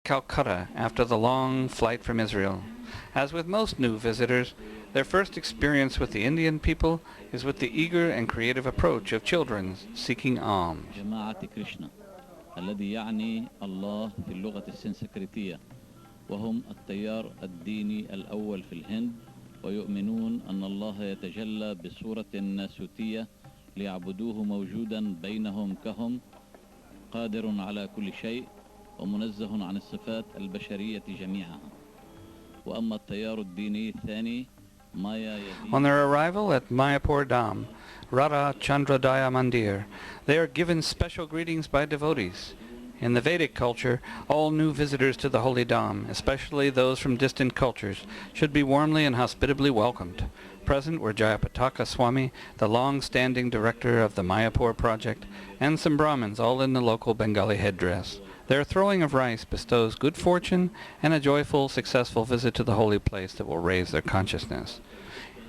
Calcutta after the long flight from Israel. As with most new visitors, their first experience with the Indian people is with the eager and creative approach of children seeking alms. جماعة كريشنا الذي يعني الله في اللغة السنسكريتية وهم التيار الديني الأول في الهند ويؤمنون أن الله يتجلى بصورة ناسوتية ليعبدوه موجودا بينهم كهم قادر على كل شيء ومنزه عن الصفات البشرية جميعها. وأما التيار الديني الثاني On their arrival at Mayapur Dham, Radha Chandradaya Mandir, they are given special greetings by devotees. In the Vedic culture, all new visitors to the holy Dham, especially those from distant cultures, should be warmly and hospitably welcomed. Present were Jayapataka Swami, the long-standing director of the Mayapur project, and some Brahmins, all in the local Bengali headdress. Their throwing of rice bestows good fortune and a joyful, successful visit to the holy place that will raise their consciousness.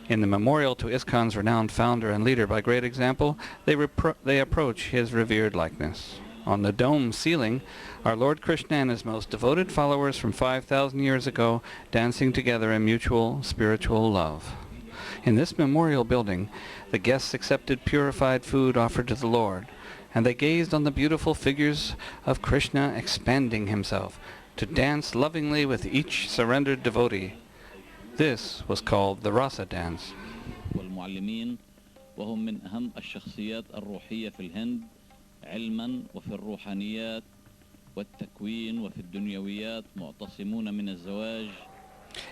In the memorial to ISKCON's renowned founder and leader by great example, they approach his revered likeness. On the dome ceiling are Lord Krishna and his most devoted followers from 5,000 years ago dancing together in mutual spiritual love. In this memorial building, the guests accepted purified food offered to the Lord, and they gazed on the beautiful figures of Krishna expanding himself to dance lovingly with each surrendered devotee. This was called the Rasa dance. والمعلمين وهم من أهم الشخصيات الروحية في الهند علما وفي الروحانيات والتكوين وفي الدنيويات معتصمون من الزواج.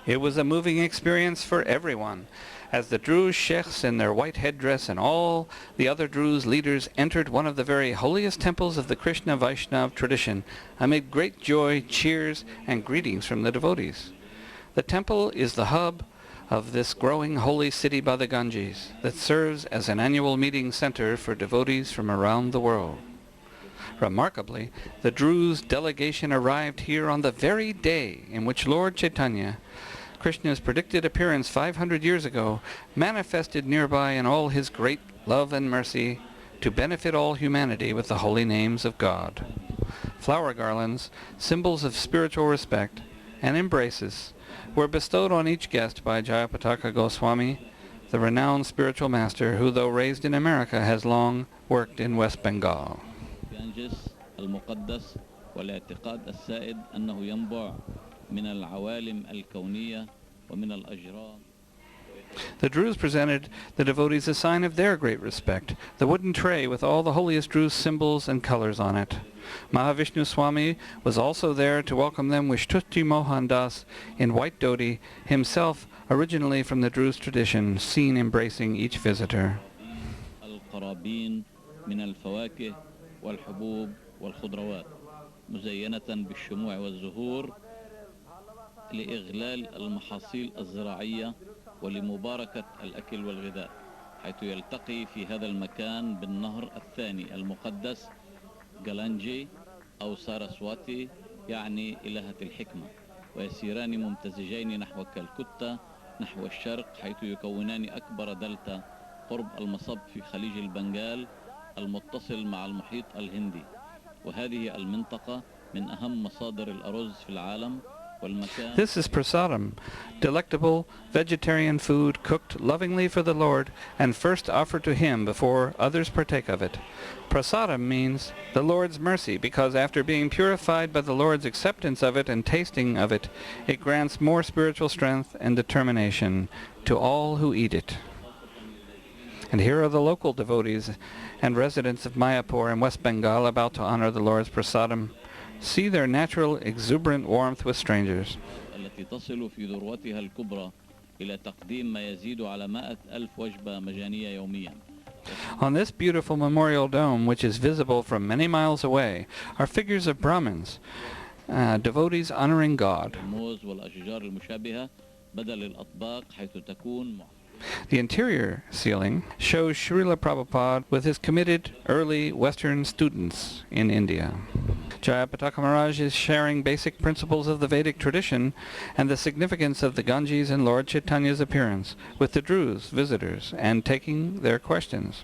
It was a moving experience for everyone, as the Druze sheikhs in their white headdress and all the other Druze leaders entered one of the very holiest temples of the Krishna Vaishnava tradition amid great joy, cheers, and greetings from the devotees. The temple is the hub of this growing holy city by the Ganges that serves as an annual meeting center for devotees from around the world. Remarkably, the Druze delegation arrived here on the very day in which Lord Chaitanya, Krishna's predicted appearance 500 years ago, manifested nearby in all his great love and mercy to benefit all humanity with the holy names of God. Flower garlands, symbols of spiritual respect, and embraces were bestowed on each guest by Jayapataka Goswami, the renowned spiritual master who, though raised in America, has long worked in West Bengal. المقدس والاعتقاد السائد أنه ينبع من العوالم الكونية ومن الأجرام. The Druze presented the devotees a sign of their great respect, the wooden tray with all the holiest Druze symbols and colors on it. Mahavishnu Swami was also there to welcome them with Shtuti Mohan Das in white dhoti, himself originally from the Druze tradition, seen embracing each visitor. القرابين من الفواكه والحبوب والخضروات مزينة بالشموع والزهور لإغلال المحاصيل الزراعية ولمباركة الأكل والغذاء حيث يلتقي في هذا المكان بالنهر الثاني المقدس جالانجي أو ساراسواتي يعني إلهة الحكمة ويسيران ممتزجين نحو كالكتة نحو الشرق حيث يكونان أكبر دلتا قرب المصب في خليج البنغال المتصل مع المحيط الهندي وهذه المنطقة من أهم مصادر الأرز في العالم. This is prasadam, delectable vegetarian food cooked lovingly for the Lord and first offered to him before others partake of it. Prasadam means the Lord's mercy because after being purified by the Lord's acceptance of it and tasting of it, it grants more spiritual strength and determination to all who eat it. And here are the local devotees and residents of Mayapur and West Bengal about to honor the Lord's prasadam. See their natural exuberant warmth with strangers. التي تصل في ذروتها الكبرى إلى تقديم ما يزيد على 100,000 وجبة مجانية يوميا. On this beautiful memorial dome, which is visible from many miles away, are figures of Brahmins, devotees honoring God. الموز والأشجار المشابهة بدل الأطباق حيث تكون. The interior ceiling shows Srila Prabhupada with his committed early Western students in India. Jayapataka Maharaj is sharing basic principles of the Vedic tradition and the significance of the Ganges and Lord Chaitanya's appearance with the Druze visitors and taking their questions.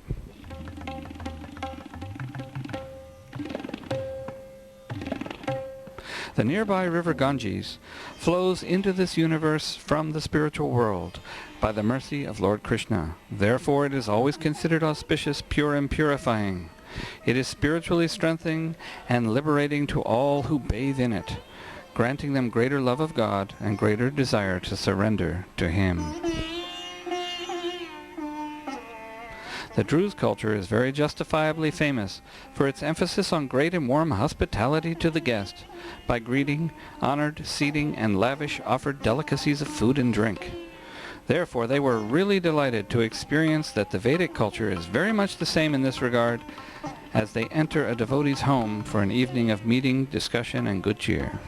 The nearby river Ganges flows into this universe from the spiritual world by the mercy of Lord Krishna. Therefore it is always considered auspicious, pure and purifying. It is spiritually strengthening and liberating to all who bathe in it, granting them greater love of God and greater desire to surrender to Him. The Druze culture is very justifiably famous for its emphasis on great and warm hospitality to the guest, by greeting, honored, seating, and lavish offered delicacies of food and drink. Therefore, they were really delighted to experience that the Vedic culture is very much the same in this regard as they enter a devotee's home for an evening of meeting, discussion, and good cheer.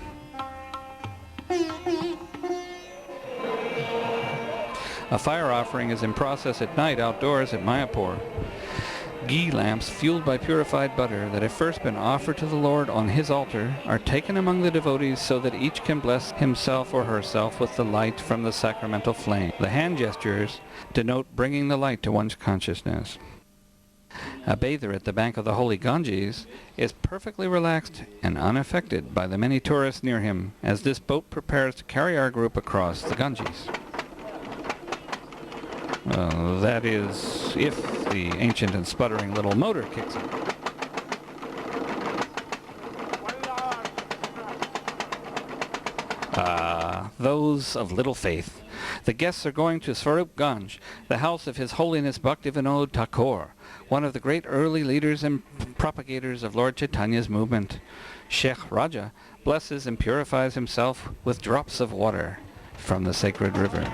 A fire offering is in process at night outdoors at Mayapur. Ghee lamps fueled by purified butter that have first been offered to the Lord on His altar are taken among the devotees so that each can bless himself or herself with the light from the sacramental flame. The hand gestures denote bringing the light to one's consciousness. A bather at the bank of the holy Ganges is perfectly relaxed and unaffected by the many tourists near him as this boat prepares to carry our group across the Ganges. That is, if the ancient and sputtering little motor kicks in. Those of little faith. The guests are going to Swarupganj, the house of His Holiness Bhaktivinoda Thakur, one of the great early leaders and propagators of Lord Chaitanya's movement. Sheikh Raja blesses and purifies himself with drops of water from the sacred river.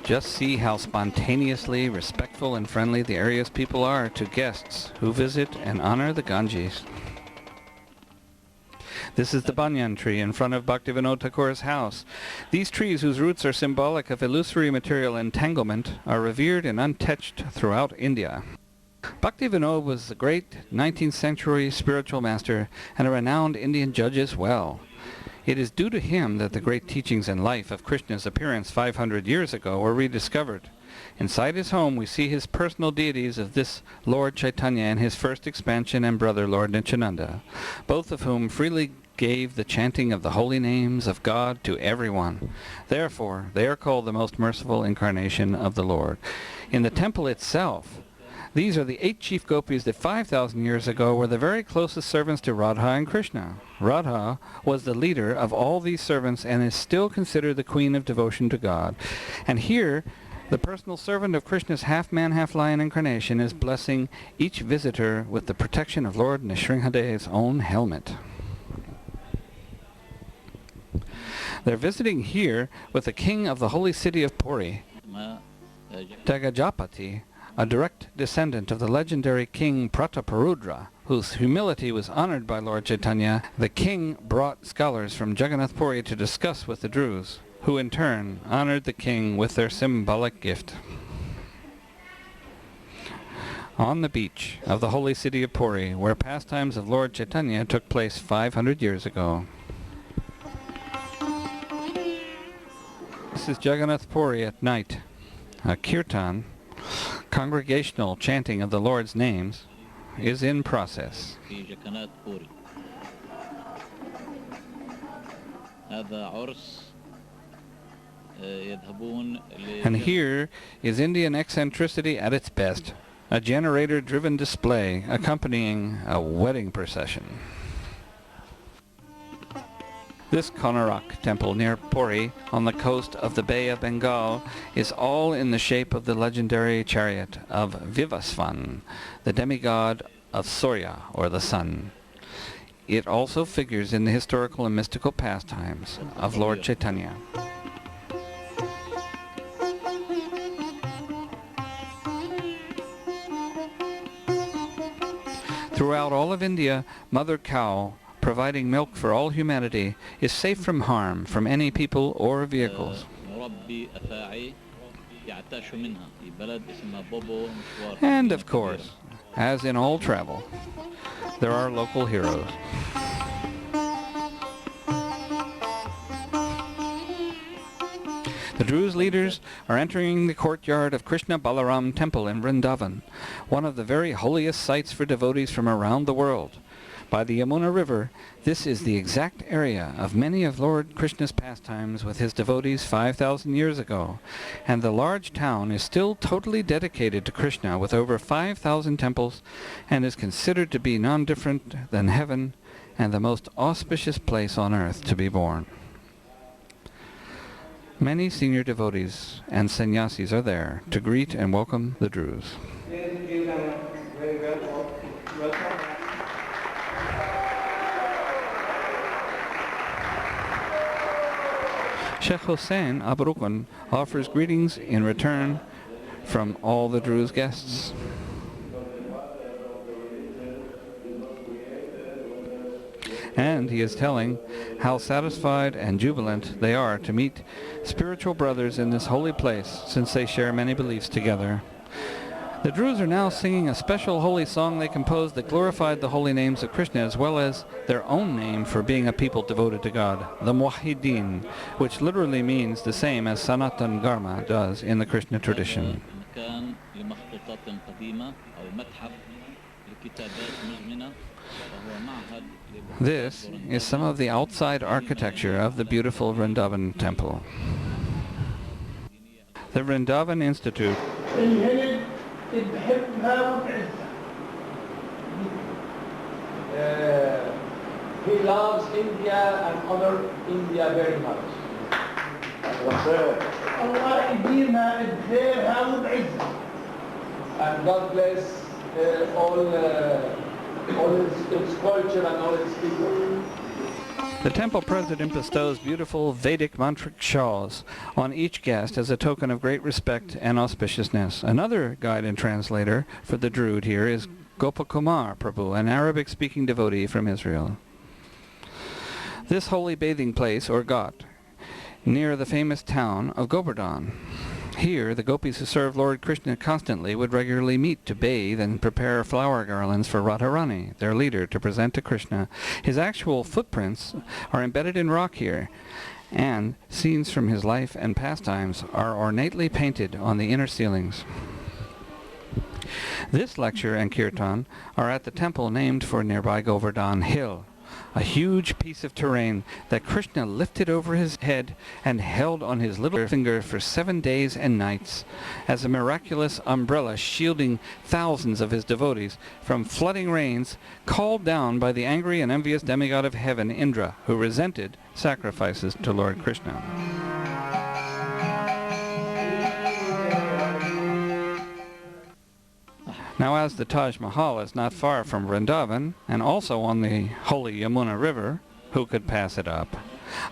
Just see how spontaneously respectful and friendly the area's people are to guests who visit and honor the Ganges. This is the banyan tree in front of Bhaktivinoda Thakur's house. These trees, whose roots are symbolic of illusory material entanglement, are revered and untouched throughout India. Bhaktivinoda was a great 19th century spiritual master and a renowned Indian judge as well. It is due to him that the great teachings and life of Krishna's appearance 500 years ago were rediscovered. Inside his home we see his personal deities of this Lord Chaitanya and his first expansion and brother Lord Nityananda, both of whom freely gave the chanting of the holy names of God to everyone. Therefore, they are called the most merciful incarnation of the Lord. In the temple itself, these are the 8 chief gopis that 5,000 years ago were the very closest servants to Radha and Krishna. Radha was the leader of all these servants and is still considered the queen of devotion to God. And here, the personal servant of Krishna's half-man, half-lion incarnation is blessing each visitor with the protection of Lord Nrsimhadeva's own helmet. They're visiting here with the king of the holy city of Puri, Jagajapati, a direct descendant of the legendary king Prataparudra, whose humility was honored by Lord Chaitanya. The king brought scholars from Jagannath Puri to discuss with the Druze, who in turn honored the king with their symbolic gift. On the beach of the holy city of Puri, where pastimes of Lord Chaitanya took place 500 years ago. This is Jagannath Puri at night. A kirtan, congregational chanting of the Lord's names, is in process. And here is Indian eccentricity at its best, a generator-driven display accompanying a wedding procession. This Konarak temple near Puri on the coast of the Bay of Bengal is all in the shape of the legendary chariot of Vivasvan, the demigod of Surya, or the sun. It also figures in the historical and mystical pastimes of Lord Chaitanya. Throughout all of India, Mother Cow, providing milk for all humanity, is safe from harm from any people or vehicles. And of course, as in all travel, there are local heroes. The Druze leaders are entering the courtyard of Krishna Balaram Temple in Vrindavan, one of the very holiest sites for devotees from around the world. By the Yamuna River, this is the exact area of many of Lord Krishna's pastimes with his devotees 5,000 years ago, and the large town is still totally dedicated to Krishna with over 5,000 temples, and is considered to be none different than heaven and the most auspicious place on earth to be born. Many senior devotees and sannyasis are there to greet and welcome the Druze. Sheikh Hussain Abrukun offers greetings in return from all the Druze guests. And he is telling how satisfied and jubilant they are to meet spiritual brothers in this holy place, since they share many beliefs together. The Druze are now singing a special holy song they composed that glorified the holy names of Krishna, as well as their own name for being a people devoted to God, the Muwahhidin, which literally means the same as Sanatan Dharma does in the Krishna tradition. This is some of the outside architecture of the beautiful Vrindavan temple. The Vrindavan Institute he loves India and honors India very much. And God bless all its culture and all its people. The temple president bestows beautiful Vedic mantric shawls on each guest as a token of great respect and auspiciousness. Another guide and translator for the Druze here is Gopakumar Prabhu, an Arabic-speaking devotee from Israel. This holy bathing place, or ghat, near the famous town of Govardhan. Here, the gopis who serve Lord Krishna constantly would regularly meet to bathe and prepare flower garlands for Radharani, their leader, to present to Krishna. His actual footprints are embedded in rock here, and scenes from his life and pastimes are ornately painted on the inner ceilings. This lecture and kirtan are at the temple named for nearby Govardhan Hill, a huge piece of terrain that Krishna lifted over his head and held on his little finger for 7 days and nights as a miraculous umbrella shielding thousands of his devotees from flooding rains called down by the angry and envious demigod of heaven, Indra, who resented sacrifices to Lord Krishna. Now, as the Taj Mahal is not far from Vrindavan, and also on the holy Yamuna River, who could pass it up?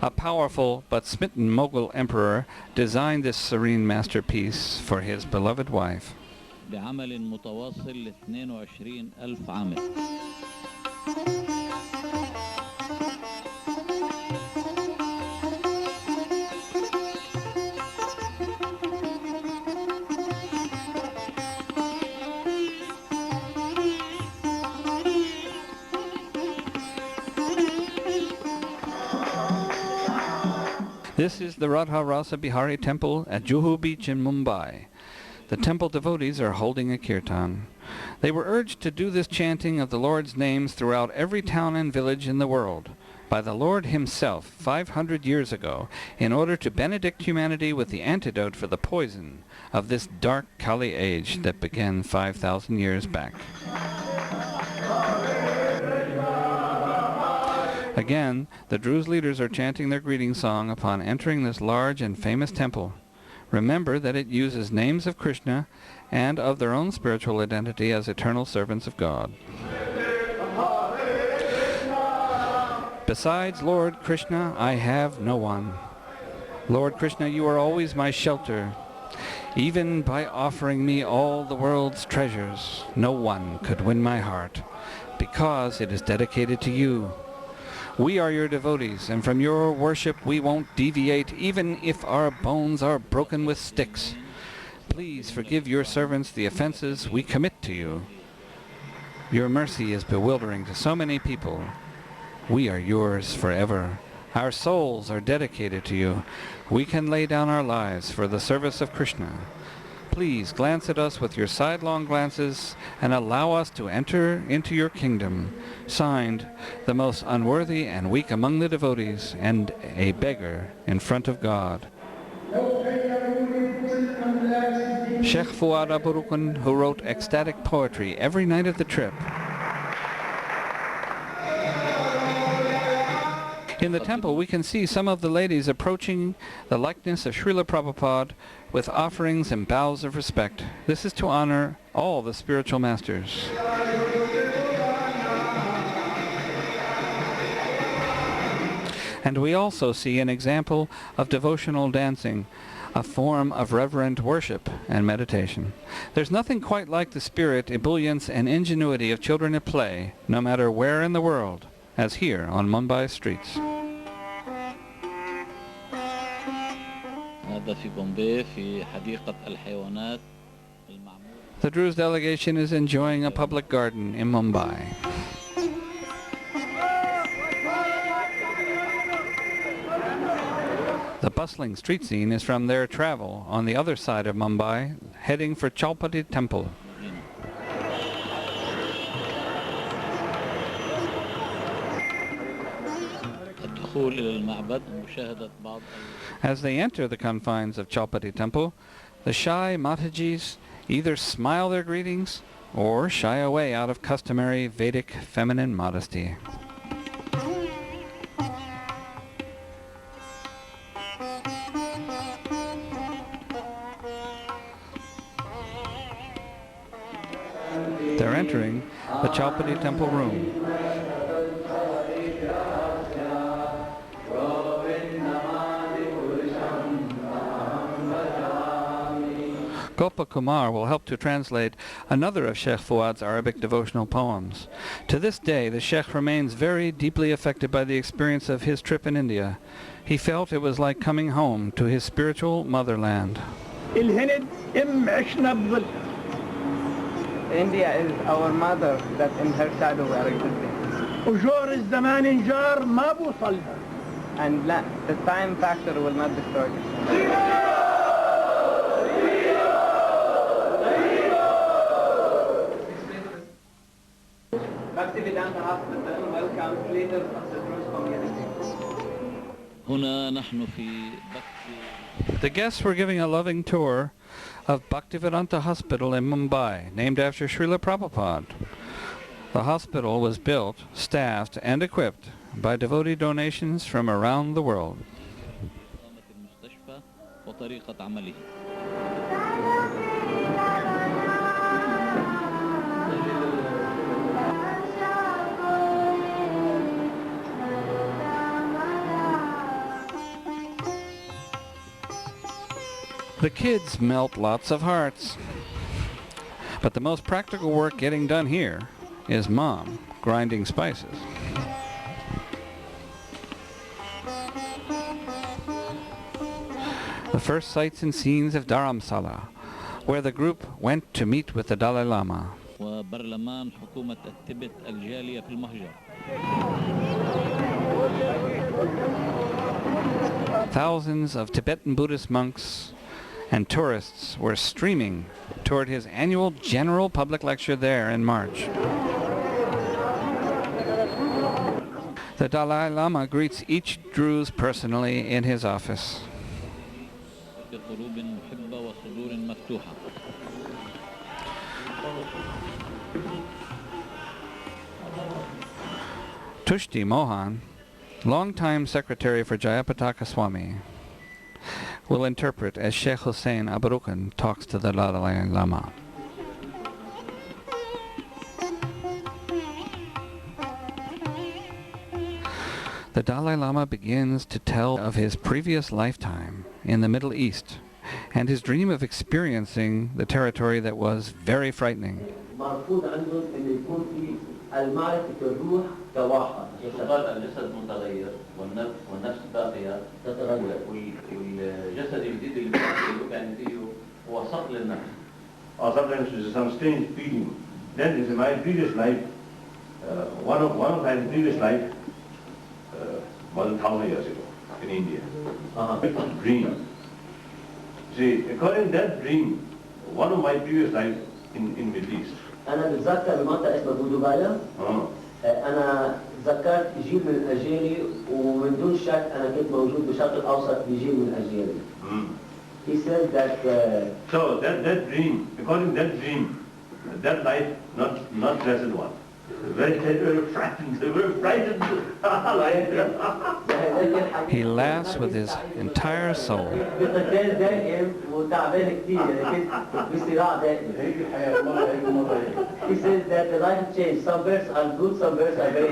A powerful but smitten Mughal emperor designed this serene masterpiece for his beloved wife. بعمل متواصل ل 22,000 عامل. This is the Radha Rasa Bihari temple at Juhu Beach in Mumbai. The temple devotees are holding a kirtan. They were urged to do this chanting of the Lord's names throughout every town and village in the world by the Lord himself 500 years ago in order to benedict humanity with the antidote for the poison of this dark Kali age that began 5,000 years back. Again, the Druze leaders are chanting their greeting song upon entering this large and famous temple. Remember that it uses names of Krishna and of their own spiritual identity as eternal servants of God. Besides Lord Krishna, I have no one. Lord Krishna, you are always my shelter. Even by offering me all the world's treasures, no one could win my heart, because it is dedicated to you. We are your devotees, and from your worship we won't deviate, even if our bones are broken with sticks. Please forgive your servants the offenses we commit to you. Your mercy is bewildering to so many people. We are yours forever. Our souls are dedicated to you. We can lay down our lives for the service of Krishna. Please glance at us with your sidelong glances and allow us to enter into your kingdom. Signed, the most unworthy and weak among the devotees, and a beggar in front of God. Sheikh Fuad Aburukun, who wrote ecstatic poetry every night of the trip. In the temple, we can see some of the ladies approaching the likeness of Srila Prabhupada with offerings and bows of respect. This is to honor all the spiritual masters. And we also see an example of devotional dancing, a form of reverent worship and meditation. There's nothing quite like the spirit, ebullience, and ingenuity of children at play, no matter where in the world, as here on Mumbai streets. The Druze delegation is enjoying a public garden in Mumbai. The bustling street scene is from their travel on the other side of Mumbai, heading for Chaupati Temple. As they enter the confines of Chaupati Temple, the shy Matajis either smile their greetings or shy away out of customary Vedic feminine modesty. They're entering the Chaupati Temple room. Gopakumar will help to translate another of Sheikh Fuad's Arabic devotional poems. To this day, the Sheikh remains very deeply affected by the experience of his trip in India. He felt it was like coming home to his spiritual motherland. India is our mother, that in her shadow we are existing. And the time factor will not destroy it. Bhaktivedanta Hospital welcomes leaders of the Druze community. The guests were giving a loving tour of Bhaktivedanta Hospital in Mumbai, named after Srila Prabhupada. The hospital was built, staffed, and equipped by devotee donations from around the world. The kids melt lots of hearts. But the most practical work getting done here is Mom grinding spices. The first sights and scenes of Dharamsala, where the group went to meet with the Dalai Lama. Thousands of Tibetan Buddhist monks and tourists were streaming toward his annual general public lecture there in March. The Dalai Lama greets each Druze personally in his office. Tushti Mohan, longtime secretary for Jayapataka Swami, will interpret as Sheikh Hussain Aburukun talks to the Dalai Lama. The Dalai Lama begins to tell of his previous lifetime in the Middle East and his dream of experiencing the territory that was very frightening. المعرفة الروح كواحد يقال الجسد متغير والنفس باقية تتغير والجسد الجديد اللي كان فيه هو صقل النفس. Or sometimes there is some strange feeling. Then in my previous life, one of my previous life, more than 1,000 years ago in India. Dream. See, according to that dream, one of my previous lives in Middle East. أنا بتذكر بمنطقة اسمها بودوغايا. أنا تذكرت جيل من أجيالي ومن دون شك أنا كنت موجود بالشرق الأوسط بجيل من أجيالي. He said that. So that dream, according to that dream, that life not pleasant one. Very frightened. Very frightened. He laughs with his entire soul. He says that the life changed. Some birds are good, some birds are very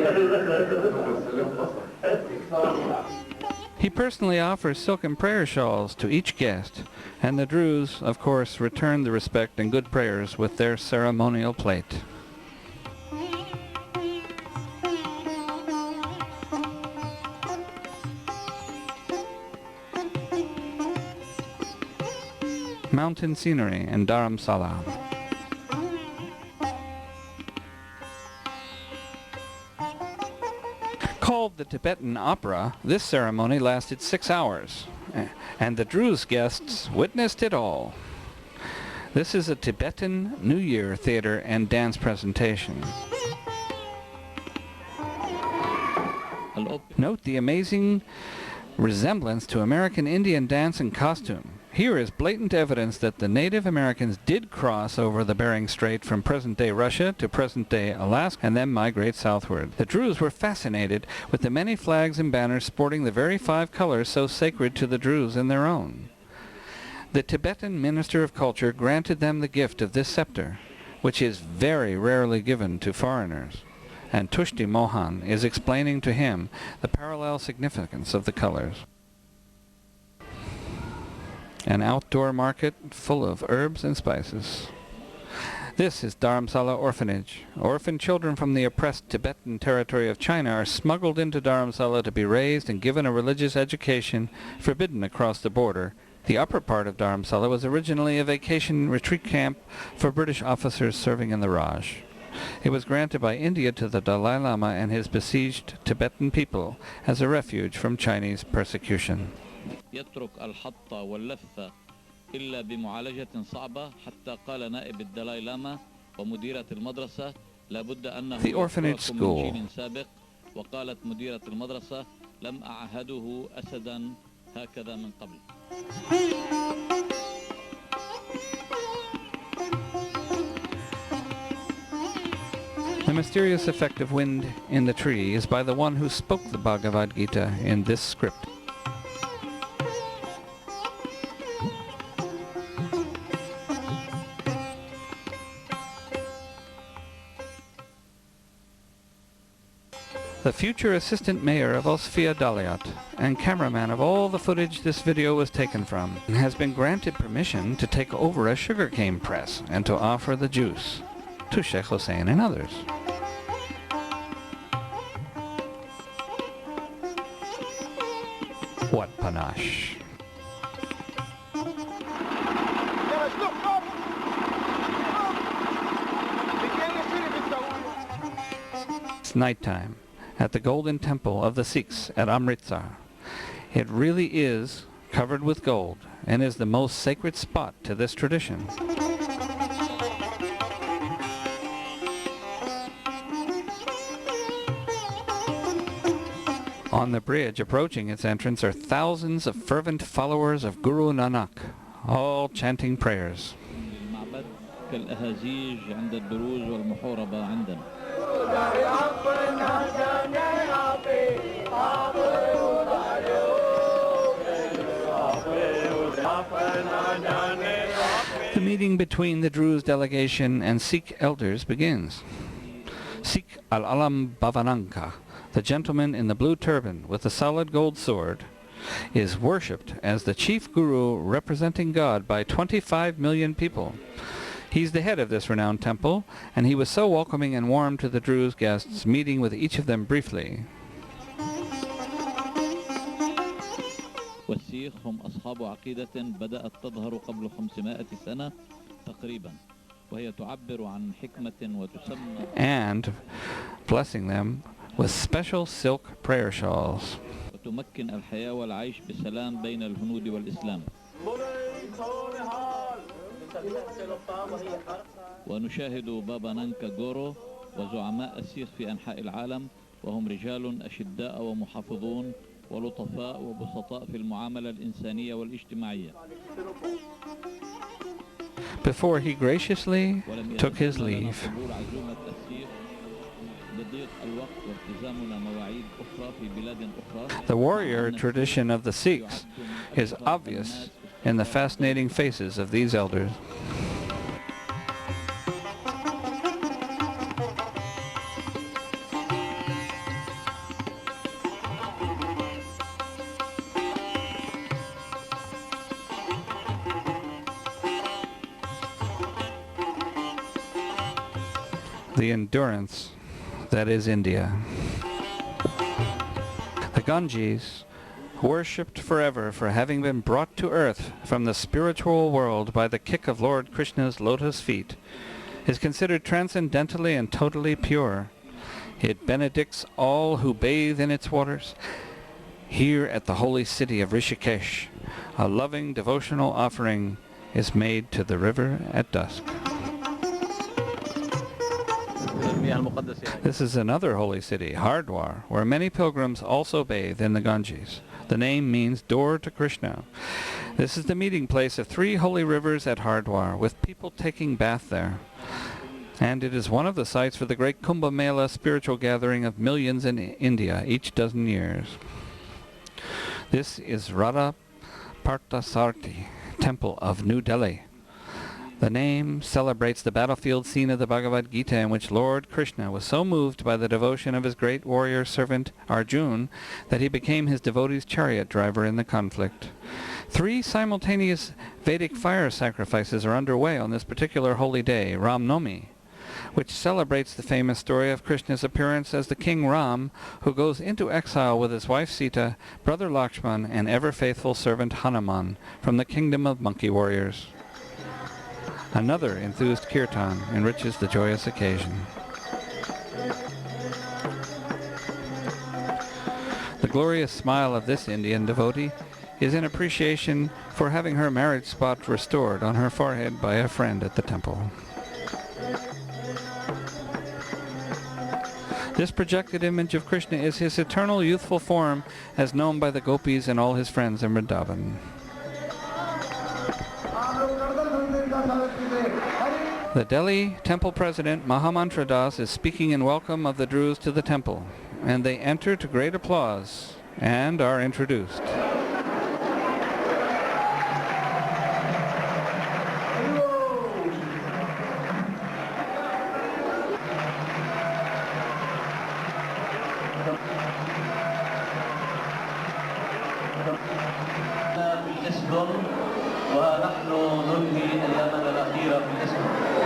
He personally offers silken prayer shawls to each guest, and the Druze, of course, return the respect and good prayers with their ceremonial plate. Mountain scenery in Dharamsala. Called the Tibetan opera, this ceremony lasted 6 hours, and the Druze guests witnessed it all. This is a Tibetan New Year theater and dance presentation. Note the amazing resemblance to American Indian dance and costume. Here is blatant evidence that the Native Americans did cross over the Bering Strait from present-day Russia to present-day Alaska and then migrate southward. The Druze were fascinated with the many flags and banners sporting the very 5 colors so sacred to the Druze in their own. The Tibetan Minister of Culture granted them the gift of this scepter, which is very rarely given to foreigners, and Tushti Mohan is explaining to him the parallel significance of the colors. An outdoor market full of herbs and spices. This is Dharamsala Orphanage. Orphan children from the oppressed Tibetan territory of China are smuggled into Dharamsala to be raised and given a religious education forbidden across the border. The upper part of Dharamsala was originally a vacation retreat camp for British officers serving in the Raj. It was granted by India to the Dalai Lama and his besieged Tibetan people as a refuge from Chinese persecution. يترك الحطة واللفة إلا بمعالجة صعبة حتى قال نائب الدلاي لاما ومديرة المدرسة لابد أنه The orphanage school. من جيل سابق وقالت مديرة المدرسة لم أعهده أسدا هكذا من قبل. The mysterious effect of wind in the tree is by the one who spoke the Bhagavad Gita in this script. The future assistant mayor of Osfia Daliat and cameraman of all the footage this video was taken from has been granted permission to take over a sugarcane press and to offer the juice to Sheikh Hussein and others. What panache! It's nighttime at the Golden Temple of the Sikhs at Amritsar. It really is covered with gold and is the most sacred spot to this tradition. On the bridge approaching its entrance are thousands of fervent followers of Guru Nanak, all chanting prayers. The meeting between the Druze delegation and Sikh elders begins. Sikh al-Alam Bhavananka, the gentleman in the blue turban with the solid gold sword, is worshipped as the chief guru representing God by 25 million people. He's the head of this renowned temple, and he was so welcoming and warm to the Druze guests, meeting with each of them briefly. والسيخ هم أصحاب عقيدة بدأت تظهر قبل 500 سنة تقريبا وهي تعبر عن حكمة وتسمى and blessing them with special silk prayer shawls. تمكن الحياة والعيش بسلام بين الهنود والإسلام. ونشاهد بابا نانكا غورو وزعماء السيخ في أنحاء العالم، وهم رجال أشداء ومحافظون ولطفاء وبسطاء في المعاملة الإنسانية والاجتماعية. Before he graciously took his leave, the warrior tradition of the Sikhs is obvious in the fascinating faces of these elders. The endurance that is India. The Ganges, worshipped forever for having been brought to earth from the spiritual world by the kick of Lord Krishna's lotus feet, is considered transcendentally and totally pure. It benedicts all who bathe in its waters. Here at the holy city of Rishikesh, a loving devotional offering is made to the river at dusk. This is another holy city, Hardwar, where many pilgrims also bathe in the Ganges. The name means door to Krishna. This is the meeting place of 3 holy rivers at Hardwar, with people taking bath there. And it is one of the sites for the great Kumbh Mela spiritual gathering of millions in India each dozen years. This is Radha Parthasarthi Temple of New Delhi. The name celebrates the battlefield scene of the Bhagavad Gita in which Lord Krishna was so moved by the devotion of his great warrior servant Arjuna that he became his devotee's chariot driver in the conflict. 3 simultaneous Vedic fire sacrifices are underway on this particular holy day, Ram Navami, which celebrates the famous story of Krishna's appearance as the King Ram, who goes into exile with his wife Sita, brother Lakshman, and ever-faithful servant Hanuman from the kingdom of monkey warriors. Another enthused kirtan enriches the joyous occasion. The glorious smile of this Indian devotee is in appreciation for having her marriage spot restored on her forehead by a friend at the temple. This projected image of Krishna is his eternal youthful form as known by the gopis and all his friends in Vrindavan. The Delhi temple president Mahamantra Das is speaking in welcome of the Druze to the temple, and they enter to great applause and are introduced.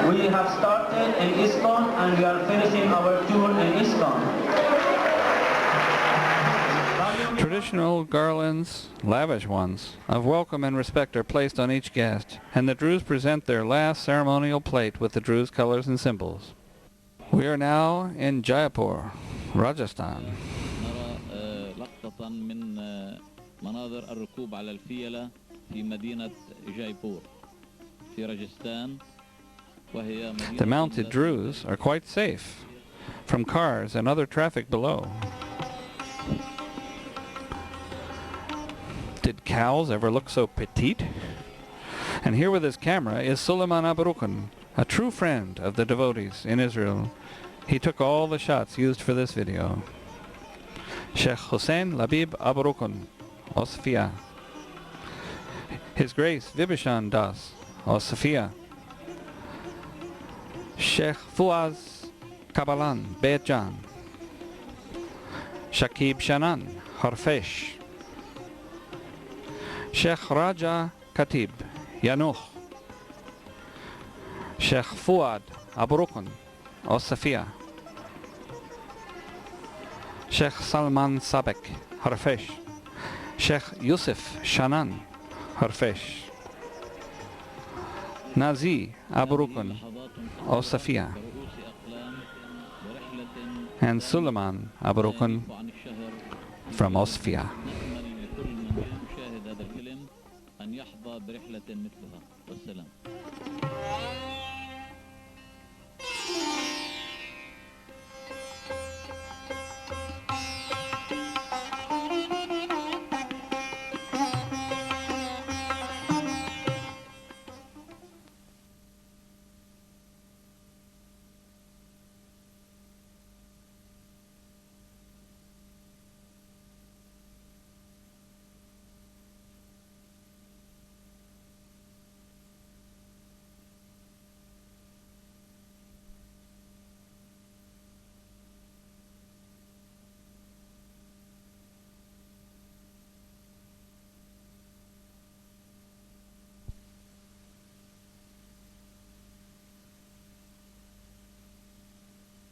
We have started in ISKCON and we are finishing our tour in ISKCON. Traditional garlands, lavish ones, of welcome and respect are placed on each guest, and the Druze present their last ceremonial plate with the Druze colors and symbols. We are now in Jaipur, Rajasthan. نرى لقطة من مناظر الركوب على الفيلة في مدينة جايبور في راجستان. The mounted Druze are quite safe from cars and other traffic below. Did cows ever look so petite? And here with his camera is Suleiman Abrukun, a true friend of the devotees in Israel. He took all the shots used for this video. Sheikh Hussein Labib Abrukun, Osfia. His Grace Vibhishan Das, Osfia. Sheikh Fuaz Kabalan, Bejan. Shakib Shanan, Harfesh. Sheikh Raja Khatib, Yanuch. Sheikh Fuad Abrukun, Osafia. Sheikh Salman Sabek, Harfesh. Sheikh Yusuf Shanan, Harfesh. Nazi Abrukun, Osafia. And Suleiman Abrukun, from Osvia. نأمل لكل من يشاهد هذا الفيلم أن يحظى برحلة مثلها والسلام.